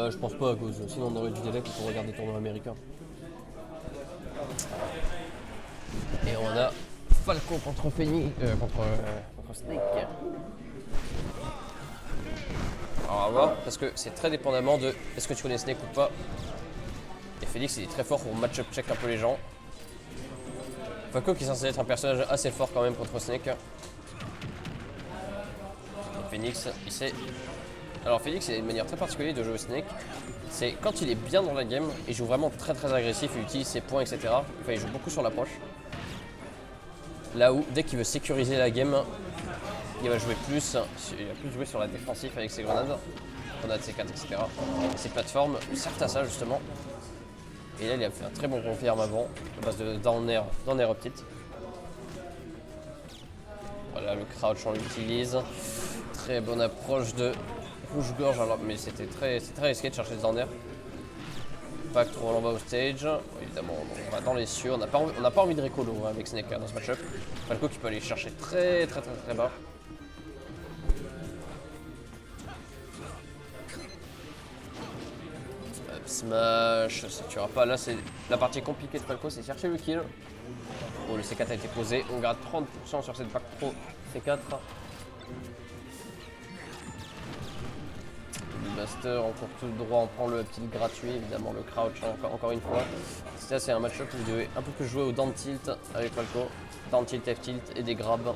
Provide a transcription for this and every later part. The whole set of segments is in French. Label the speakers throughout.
Speaker 1: Je pense pas à cause, sinon on aurait du délai pour regarder des tournois américains. Et on a Falco contre Phoenix, contre Snake. Alors on va voir, parce que c'est très dépendamment de est-ce que tu connais Snake ou pas. Et Phoenix il est très fort pour match-up check un peu les gens. Falco qui est censé être un personnage assez fort quand même contre Snake. Et Phoenix, il sait. Alors Phoenix il a une manière très particulière de jouer Snake. C'est quand il est bien dans la game, il joue vraiment très très agressif, il utilise ses points, etc. Enfin, il joue beaucoup sur l'approche. Là où, dès qu'il veut sécuriser la game, il va jouer plus, il va plus jouer sur la défensive avec ses grenades, C4, etc. Et ses plateformes servent à ça justement. Et là, il a fait un très bon confirme avant, à base de down air up tilt. Voilà, le crouch on l'utilise. Très bonne approche de rouge-gorge, alors, mais c'est très risqué de chercher le down air. Pas trop en bas au stage, évidemment on va dans les cieux, on n'a pas envie de récolo avec Snake dans ce match-up. Falco qui peut aller chercher très bas. Smash, ça tuera pas, là c'est la partie compliquée de Falco, c'est chercher le kill. Oh, le C4 a été posé, on garde 30% sur cette back pro C4. Master, encore tout droit, on prend le petit gratuit, évidemment le crouch encore une fois. Ça c'est un match-up où vous devez un peu plus jouer au down tilt avec Falco. Down tilt, F tilt et des grabs.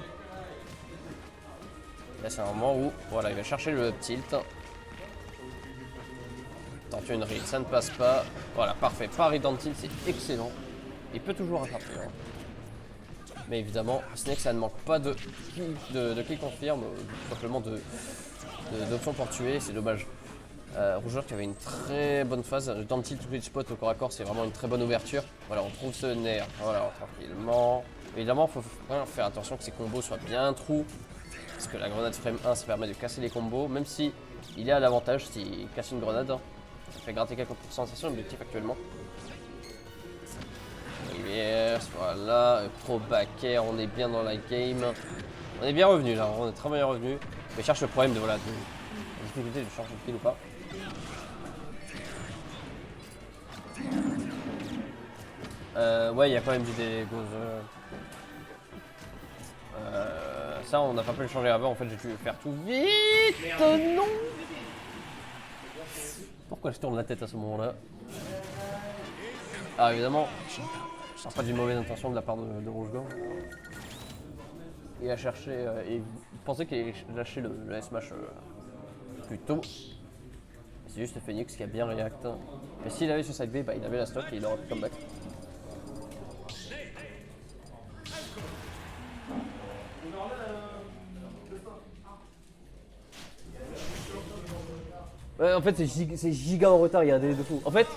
Speaker 1: Là c'est un moment où voilà, il va chercher le up tilt. Tente une read, ça ne passe pas. Voilà, parfait. Paris down tilt, c'est excellent. Il peut toujours rattraper. Hein. Mais évidemment, Snake ça ne manque pas de kill confirme, tout simplement d'options pour tuer, c'est dommage. Rougeur qui avait une très bonne phase. Dans le tilt twitch spot au corps à corps, c'est vraiment une très bonne ouverture. Voilà, on trouve ce nerf. Voilà, tranquillement. Évidemment, il faut faire attention que ces combos soient bien trous. Parce que la grenade frame 1, ça permet de casser les combos. Même si il est à l'avantage s'il casse une grenade. Ça fait gratter quelques pourcents. C'est son objectif actuellement. Reverse, voilà. Pro back air, on est bien dans la game. On est bien revenu là, on est très bien revenu. Mais cherche le problème de voilà, la difficulté de changer de kill ou pas. Ouais, il y a quand même du délai. Ça, on n'a pas pu le changer avant. En fait, j'ai dû faire tout vite. Non. Pourquoi je tourne la tête à ce moment-là? Ah, évidemment, je sens pas d'une mauvaise intention de la part de Rouge-Gorge. Il a cherché, il pensait qu'il allait lâcher le S-Mash plus tôt. C'est juste Phoenix qui a bien react. Mais s'il avait sur side B, bah, il avait la stock et il aurait pu comeback. Ouais, en fait, c'est giga en retard, il y a un délai de fou. En fait,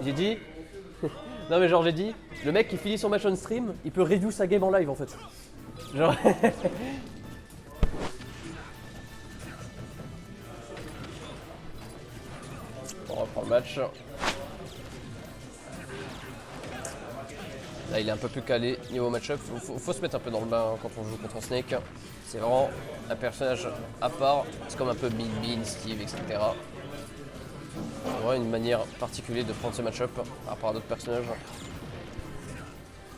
Speaker 1: j'ai dit. Non, mais genre, j'ai dit, le mec qui finit son match on stream, il peut review sa game en live en fait. Genre. On reprend le match. Là, il est un peu plus calé niveau match-up. Faut se mettre un peu dans le bain quand on joue contre Snake. C'est vraiment un personnage à part. C'est comme un peu Bean, Steve, etc. C'est vraiment une manière particulière de prendre ce match-up par rapport à d'autres personnages.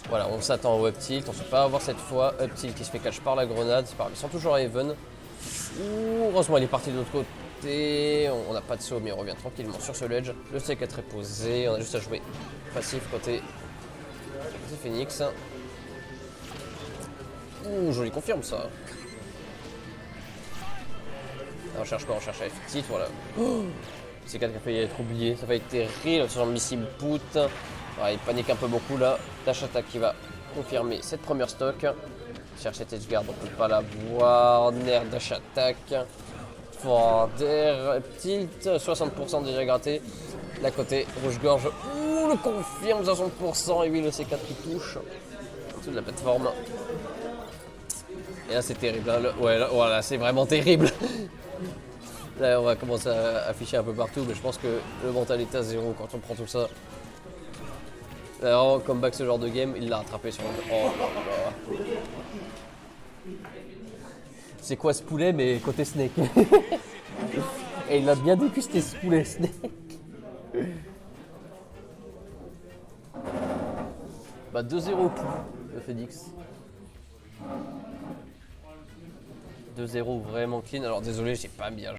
Speaker 1: Voilà, on s'attend au up tilt. On ne sait pas avoir cette fois up tilt qui se fait catch par la grenade. C'est pas grave, ils sont toujours à Even. Heureusement, il est parti de l'autre côté. On n'a pas de saut, mais on revient tranquillement sur ce ledge. Le C4 est posé. On a juste à jouer passif côté Phoenix. Ouh, joli confirme ça. On cherche pas, on cherche à F-tilt, voilà. Oh, C4 qui a failli être oublié, ça va être terrible sur un missile put. Ouais, il panique un peu beaucoup là. Dash attack qui va confirmer cette première stock. Cherche cette edge guard, on peut pas la voir. Nair dash attack. Forder, tilt, 60% déjà gratté. Là côté rouge-gorge, ouh, le confirme 60%. Et oui, le C4 qui touche. En dessous de la plateforme. Et là c'est terrible, hein. Ouais, là, voilà, c'est vraiment terrible. Là on va commencer à afficher un peu partout, mais je pense que le mental est à zéro quand on prend tout ça. Alors comeback ce genre de game, il l'a rattrapé sur le... Oh là là. C'est quoi ce poulet mais côté Snake. Et il a bien dégusté ce poulet Snake. Bah 2-0 au coup, le Phoenix. 2-0 vraiment clean. Alors désolé, j'ai pas bien